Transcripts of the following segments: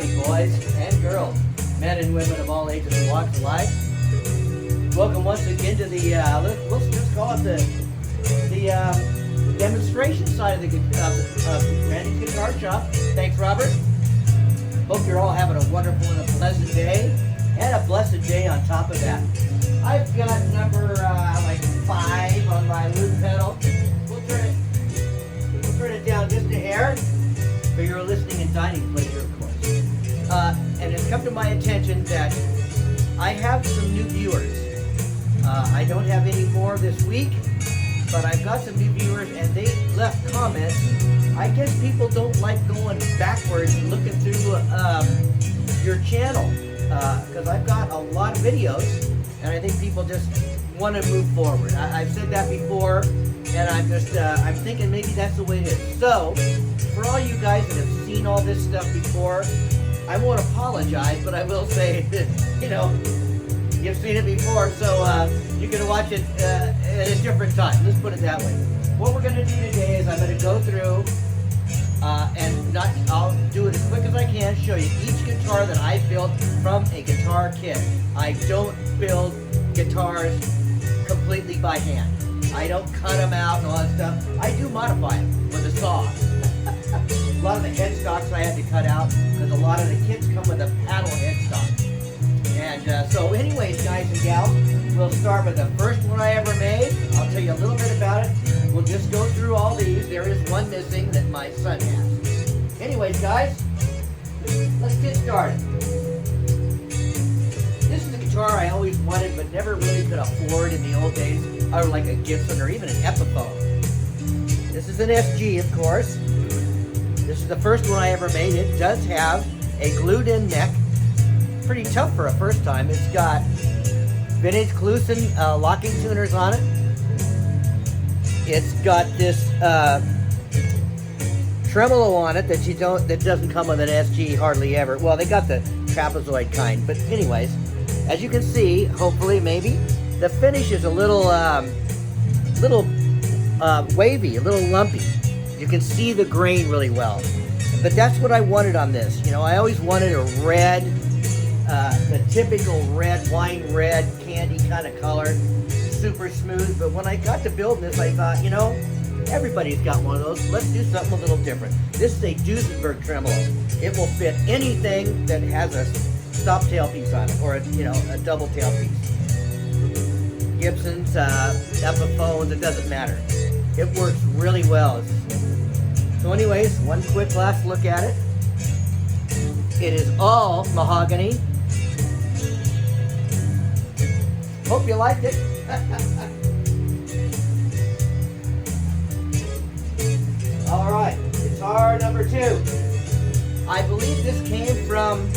howdy, boys and girls, men and women of all ages and walks of life. Welcome once again to the, let's just call it the demonstration side of the Randy's Guitar Shop. Thanks, Robert. Hope you're all having a wonderful and a pleasant day, and a blessed day on top of that. I've got number like 5 on my loop pedal. We'll turn it down just a hair for your listening and dining pleasure, of course. And it's come to my attention that I have some new viewers. I don't have any more this week, but I've got some new viewers, and they left comments. I guess people don't like going backwards and looking through your channel, because I've got a lot of videos, and I think people just want to move forward. I've said that before, and I'm thinking maybe that's the way it is. So, for all you guys that have seen all this stuff before, I won't apologize, but I will say, you know, you've seen it before, so you can watch it at a different time. Let's put it that way. What we're going to do today is I'm going to go through I'll do it as quick as I can, show you each guitar that I built from a guitar kit. I don't build guitars completely by hand. I don't cut them out and all that stuff. I do modify them with a saw. A lot of the headstocks I had to cut out because a lot of the kits come with a paddle headstock. And so anyways, guys and gals, we'll start with the first one I ever made. I'll tell you a little bit about it. We'll just go through all these. There is one missing that my son has. Anyways, guys, let's get started. This is a guitar I always wanted but never really could afford in the old days, or like a Gibson or even an Epiphone. This is an SG, of course. This is the first one I ever made. It does have a glued-in neck. Pretty tough for a first time. It's got vintage Kluson locking tuners on it. It's got this tremolo on it that doesn't come with an SG hardly ever. Well, they got the trapezoid kind, but anyways, as you can see, hopefully, maybe the finish is a little wavy, a little lumpy. You can see the grain really well, but that's what I wanted on this. You know, I always wanted a red, the typical red, wine red, candy kind of color, super smooth. But when I got to building this, I thought, you know, everybody's got one of those. Let's do something a little different. This is a Duesenberg tremolo. It will fit anything that has a stop tailpiece on it, or a double tailpiece. Gibsons, Epiphones, it doesn't matter. It works really well. So anyways, one quick last look at it. It is all mahogany. Hope you liked it. All right, guitar number 2. I believe this came from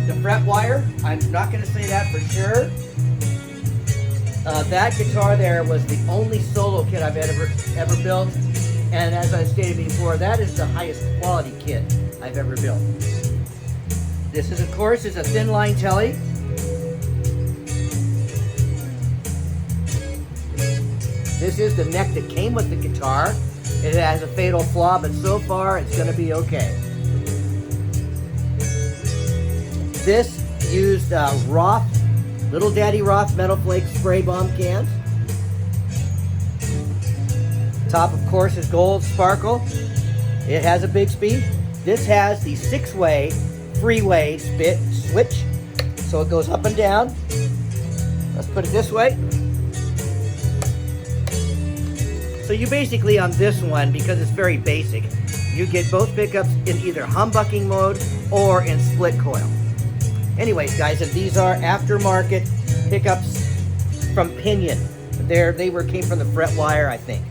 the fret wire. I'm not going to say that for sure. That guitar there was the only solo kit I've ever built, and as I stated before, that is the highest quality kit I've ever built. This is, of course, a thin line telly. This is the neck that came with the guitar. It has a fatal flaw, but so far it's going to be okay. This used Roth, Little Daddy Roth Metal Flake spray bomb cans. Top, of course, is gold sparkle. It has a big speed. This has the 6-way freeway switch, so it goes up and down. Let's put it this way. So you basically, on this one, because it's very basic, you get both pickups in either humbucking mode or in split coil. Anyways, guys, and these are aftermarket pickups from Pinion. Came from the fret wire, I think.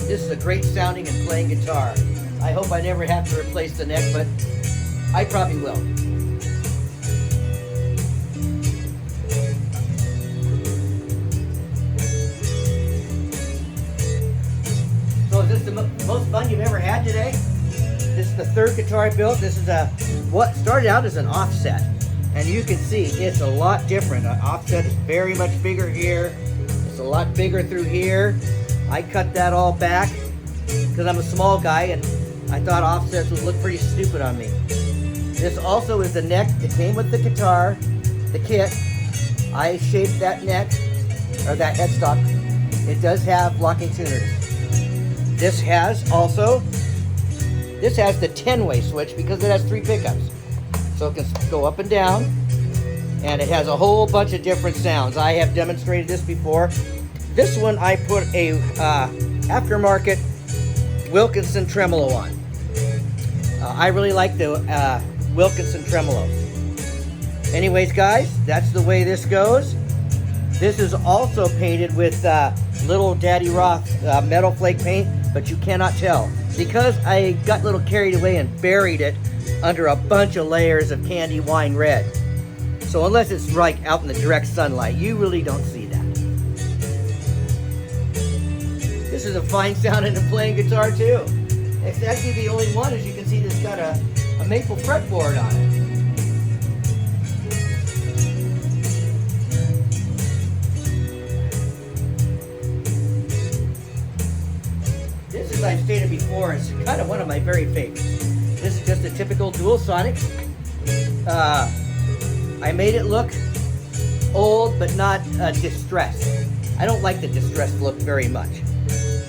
This is a great sounding and playing guitar. I hope I never have to replace the neck, but I probably will. So is this the most fun you've ever had today? This is the 3rd guitar I built. This is what started out as an offset. And you can see it's a lot different. An offset is very much bigger here. It's a lot bigger through here. I cut that all back because I'm a small guy, and I thought offsets would look pretty stupid on me. This also is the neck that came with the guitar, the kit. I shaped that neck, or that headstock. It does have locking tuners. This has the 10-way switch because it has 3 pickups. So it can go up and down, and it has a whole bunch of different sounds. I have demonstrated this before. This one I put a aftermarket Wilkinson tremolo on. I really like the Wilkinson tremolos. Anyways, guys, that's the way this goes. This is also painted with little Daddy Roth metal flake paint, but you cannot tell because I got a little carried away and buried it under a bunch of layers of candy wine red. So unless it's like out in the direct sunlight, you really don't see that. This is a fine sounding and playing guitar too. It's actually the only one, as you can see, that's got a maple fretboard on it. This, as I've stated before, is kind of one of my very favorites. This is just a typical dual sonic. I made it look old, but not distressed. I don't like the distressed look very much.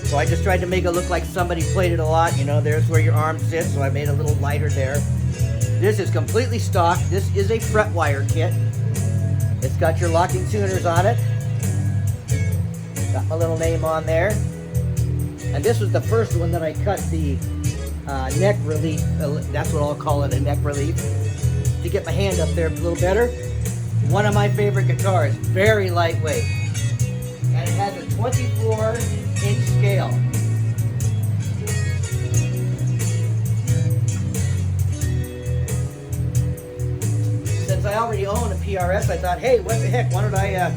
So I just tried to make it look like somebody played it a lot. You know, there's where your arm sits, so I made it a little lighter there. This is completely stock. This is a fret wire kit. It's got your locking tuners on it. Got my little name on there. And this was the first one that I cut the neck relief. That's what I'll call it, a neck relief. To get my hand up there a little better. One of my favorite guitars. Very lightweight. And it has a 24-inch scale. Since I already own a PRS, I thought, hey, what the heck, why don't I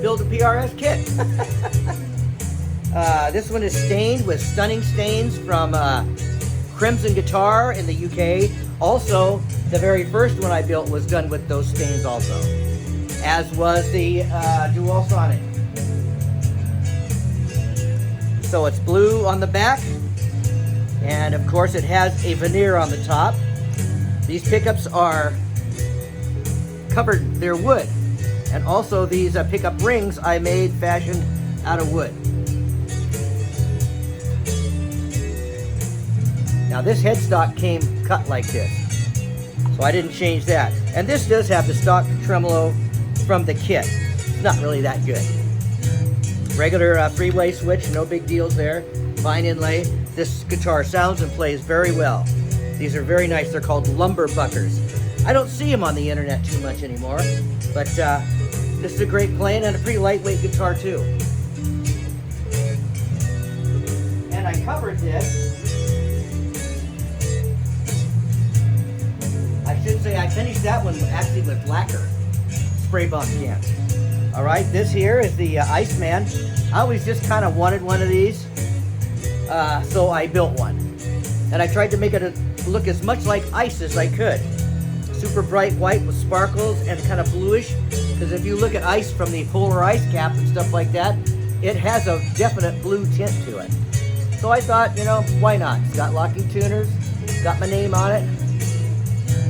build a PRS kit? This one is stained with stunning stains from Crimson Guitar in the UK. Also, the very first one I built was done with those stains also, as was the Dual Sonic. So it's blue on the back, and of course it has a veneer on the top. These pickups are covered, they're wood. And also these pickup rings I made fashioned out of wood. Now this headstock came cut like this, so I didn't change that. And this does have the stock tremolo from the kit. It's not really that good. Regular 3-way switch, no big deals there. Fine inlay. This guitar sounds and plays very well. These are very nice. They're called lumberbuckers. I don't see them on the internet too much anymore, but this is a great playing and a pretty lightweight guitar too. And I covered this. I should say I finished that one actually with lacquer spray bump can. All right, this here is the Iceman. I always just kind of wanted one of these, so I built one. And I tried to make it look as much like ice as I could. Super bright white with sparkles and kind of bluish, because if you look at ice from the polar ice cap and stuff like that, it has a definite blue tint to it. So I thought, you know, why not? It's got locking tuners, got my name on it.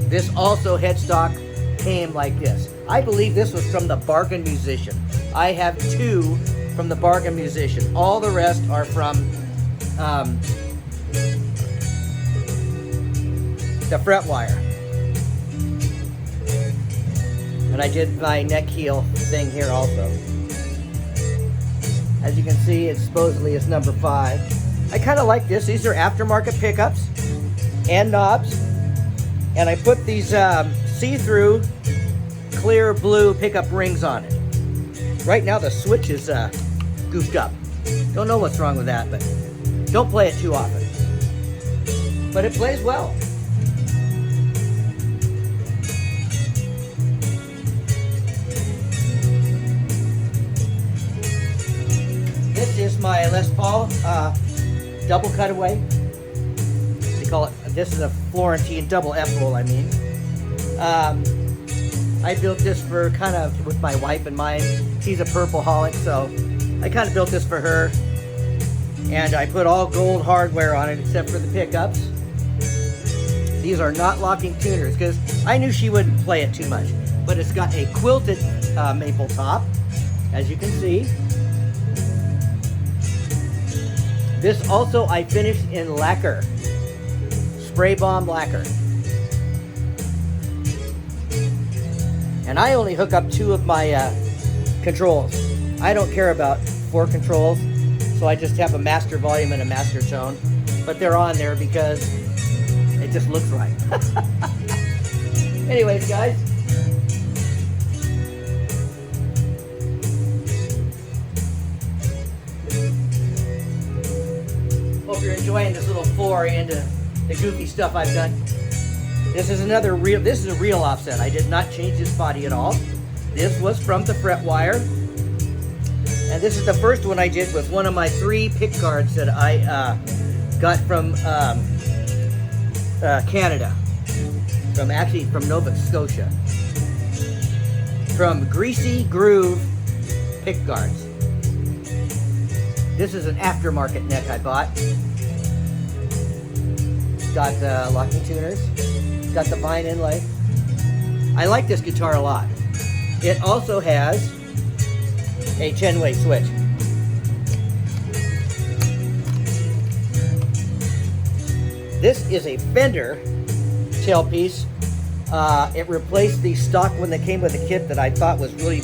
This also headstock came like this. I believe this was from the Bargain Musician. I have 2 from the Bargain Musician. All the rest are from the fret wire. And I did my neck heel thing here also. As you can see, it supposedly is number 5. I kind of like this. These are aftermarket pickups and knobs. And I put these see-through clear blue pickup rings on it. Right now the switch is goofed up. Don't know what's wrong with that, but don't play it too often. But it plays well. This is my Les Paul double cutaway. They call it, this is a Florentine double F roll, I mean. I built this for kind of with my wife in mind. She's a purple-holic, so I kind of built this for her. And I put all gold hardware on it except for the pickups. These are not locking tuners because I knew she wouldn't play it too much. But it's got a quilted maple top, as you can see. This also I finished in lacquer, spray bomb lacquer. And I only hook up 2 of my controls. I don't care about 4 controls, so I just have a master volume and a master tone. But they're on there because it just looks right. Anyways, guys. Hope you're enjoying this little foray into the goofy stuff I've done. This is another real, this is a real offset. I did not change this body at all. This was from the fret wire. And this is the first one I did with one of my 3 pick guards that I got from Canada. From Nova Scotia. From Greasy Groove pick guards. This is an aftermarket neck I bought. It's got locking tuners. It's got the vine inlay. I like this guitar a lot. It also has a 10-way switch. This is a Fender tailpiece. It replaced the stock one that came with a kit that I thought was really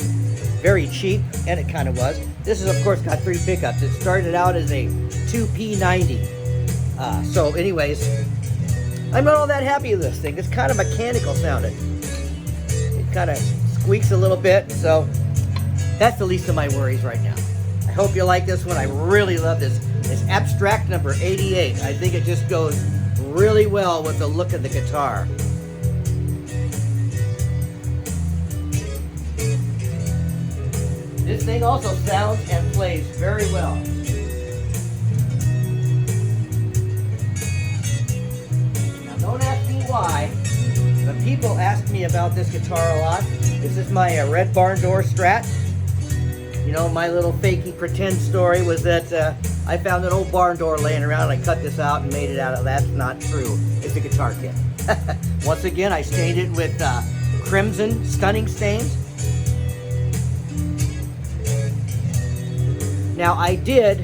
very cheap, and it kind of was. This is, of course, got 3 pickups. It started out as a 2P90. So anyways, I'm not all that happy with this thing. It's kind of mechanical sounding. It kind of squeaks a little bit, so that's the least of my worries right now. I hope you like this one. I really love this. It's Abstract number 88. I think it just goes really well with the look of the guitar. This thing also sounds and plays very well. Now don't ask me why, but people ask me about this guitar a lot. This is my red barn door Strat. You know, my little fakey pretend story was that I found an old barn door laying around and I cut this out and made it out of. That's not true. It's a guitar kit. Once again, I stained it with crimson stunning stains. Now I did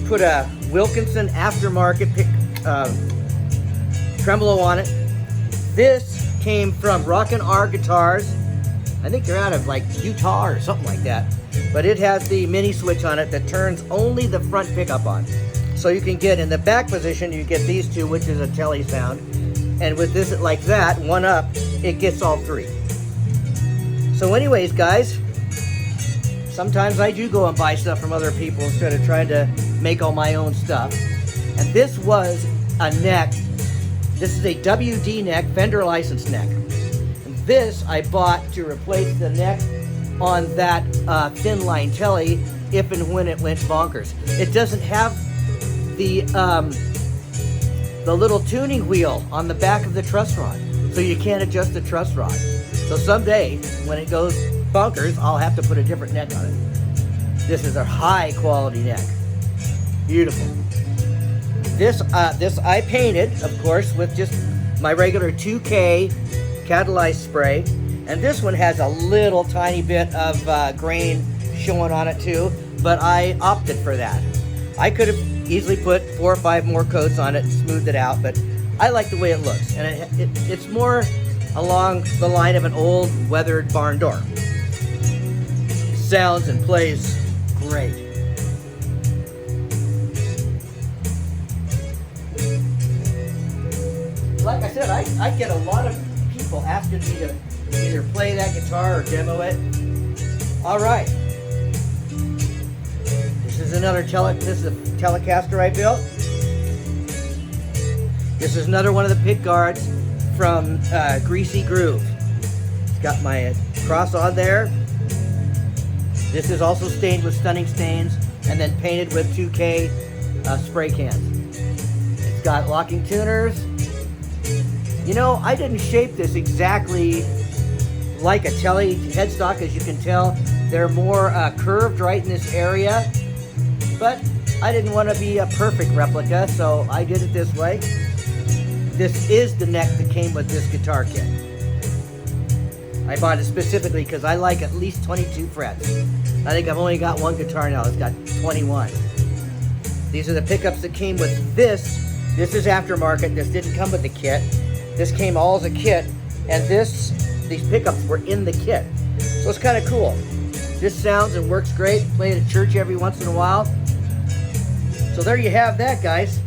put a Wilkinson aftermarket tremolo on it. This came from Rockin' R Guitars. I think they're out of like Utah or something like that. But it has the mini switch on it that turns only the front pickup on. So you can get in the back position, you get these 2, which is a tele sound. And with this like that, one up, it gets all 3. So anyways, guys, sometimes I do go and buy stuff from other people instead of trying to make all my own stuff. And this was a neck. This is a WD neck, Fender license neck. And this I bought to replace the neck on that thin line telly if and when it went bonkers. It doesn't have the little tuning wheel on the back of the truss rod, so you can't adjust the truss rod. So someday when it goes bonkers, I'll have to put a different neck on it. This is a high quality neck. Beautiful. This I painted, of course, with just my regular 2K catalyzed spray. And this one has a little tiny bit of grain showing on it too, but I opted for that. I could have easily put 4 or 5 more coats on it and smoothed it out, but I like the way it looks. And it's more along the line of an old weathered barn door. Sounds and plays great. Like I said, I get a lot of people asking me to either play that guitar or demo it. All right. This is another this is a Telecaster I built. This is another one of the pick guards from Greasy Groove. It's got my cross on there. This is also stained with stunning stains and then painted with 2K spray cans. It's got locking tuners. You know, I didn't shape this exactly like a Tele headstock, as you can tell. They're more curved right in this area, but I didn't want to be a perfect replica, so I did it this way. this is the neck that came with this guitar kit. I bought it specifically because I like at least 22 frets. I think I've only got one guitar now that's got 21. These are the pickups that came with this. This is aftermarket. This didn't come with the kit. This came all as a kit, and these pickups were in the kit. So it's kind of cool. This sounds and works great. Play it at church every once in a while. So there you have that, guys.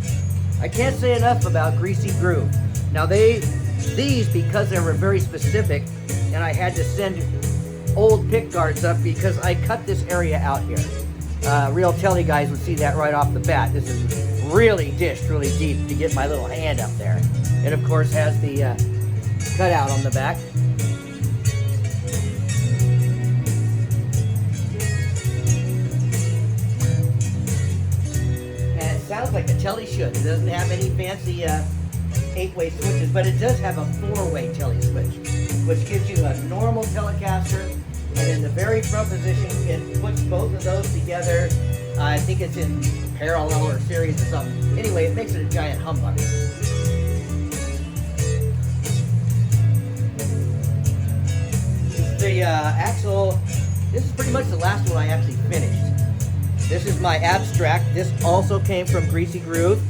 I can't say enough about Greasy Groove. Now these, because they were very specific, and I had to send old pick guards up because I cut this area out here. Real telly guys would see that right off the bat. This is really dished really deep to get my little hand up there. It of course has the cutout on the back. And it sounds like a telly should. It doesn't have any fancy 8-way switches, but it does have a 4-way telly switch, which gives you a normal Telecaster, and in the very front position, it puts both of those together. I think it's in parallel or series or something. Anyway, it makes it a giant humbucker. The axle, this is pretty much the last one I actually finished. This is my Abstract. This also came from Greasy Groove.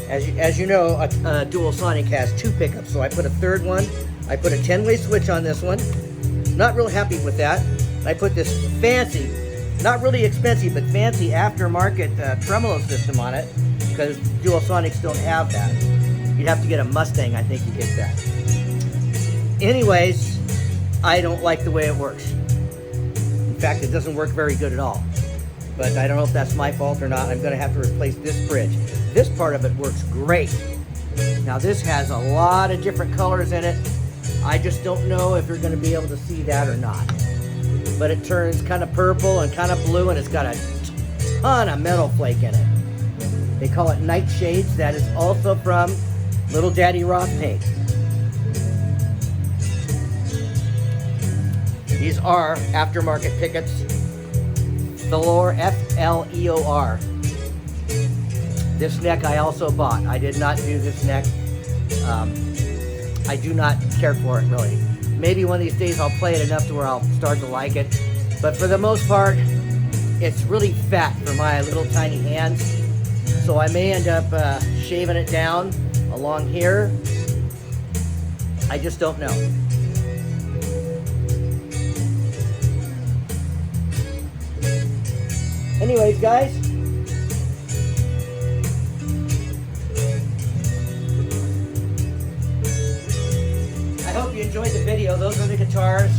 As you know, a Dual Sonic has 2 pickups, so I put a third one. I put a 10-way switch on this one. Not real happy with that. I put this fancy, not really expensive, but fancy aftermarket tremolo system on it, because Dual Sonics don't have that. You'd have to get a Mustang, I think, to get that. Anyways, I don't like the way it works. In fact, it doesn't work very good at all. But I don't know if that's my fault or not. I'm going to have to replace this bridge. This part of it works great. Now this has a lot of different colors in it. I just don't know if you're going to be able to see that or not. But it turns kind of purple and kind of blue, and it's got a ton of metal flake in it. They call it Nightshades. That is also from Little Daddy Roth Paint. These are aftermarket pickups. Fleor, F-L-E-O-R. This neck I also bought. I did not do this neck. I do not care for it, really. Maybe one of these days I'll play it enough to where I'll start to like it. But for the most part, it's really fat for my little tiny hands. So I may end up shaving it down along here. I just don't know. Anyways, guys, I hope you enjoyed the video. Those are the guitars,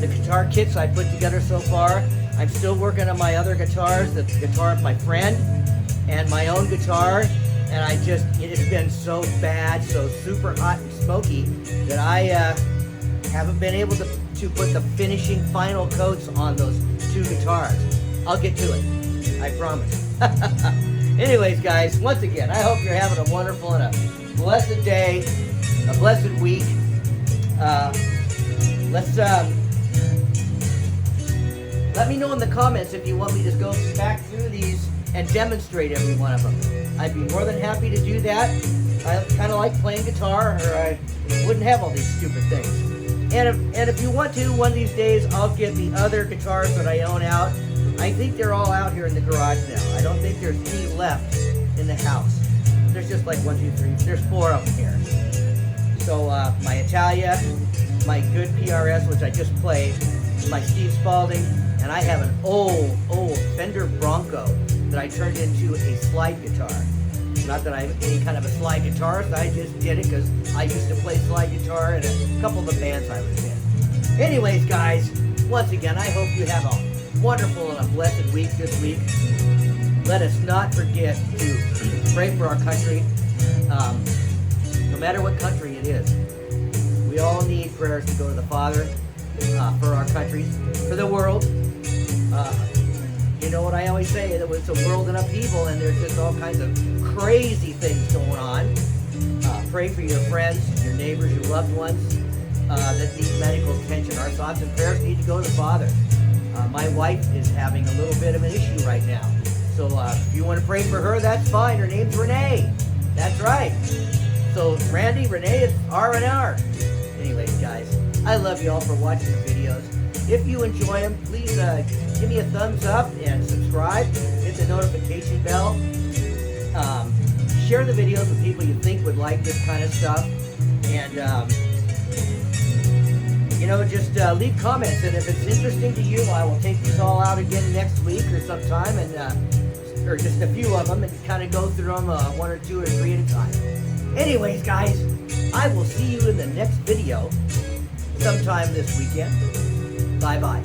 the guitar kits I put together so far. I'm still working on my other guitars, the guitar of my friend and my own guitar, and it's been so bad, so super hot and smoky that I haven't been able to put the finishing final coats on those 2 guitars. I'll get to it, I promise. Anyways, guys, once again, I hope you're having a wonderful and a blessed day, a blessed week. Let me know in the comments if you want me to go back through these and demonstrate every one of them. I'd be more than happy to do that. I kind of like playing guitar, or I wouldn't have all these stupid things. And if you want to, one of these days, I'll get the other guitars that I own out. I think they're all out here in the garage now. I don't think there's any left in the house. There's just like 1, 2, 3. There's 4 of them here. So my Italia, my good PRS, which I just played, my Steve Spalding, and I have an old Fender Bronco that I turned into a slide guitar. Not that I'm any kind of a slide guitarist, I just did it because I used to play slide guitar in a couple of the bands I was in. Anyways, guys, once again, I hope you have a wonderful and a blessed week this week. Let us not forget to pray for our country, no matter what country it is. We all need prayers to go to the Father for our countries, for the world. You know what I always say, that it's a world in upheaval and there's just all kinds of crazy things going on. Pray for your friends, your neighbors, your loved ones that need medical attention. Our thoughts and prayers need to go to the Father. My wife is having a little bit of an issue right now. So if you want to pray for her, that's fine. Her name's Renee. That's right. So Randy, Renee, it's R&R. Anyways, guys, I love you all for watching the videos. If you enjoy them, please give me a thumbs up and subscribe. Hit the notification bell. Share the videos with people you think would like this kind of stuff. And, you know, just leave comments. And if it's interesting to you, I will take these all out again next week or sometime, and or just a few of them, and kind of go through them one or two or three at a time. Anyways, guys, I will see you in the next video sometime this weekend. Bye-bye.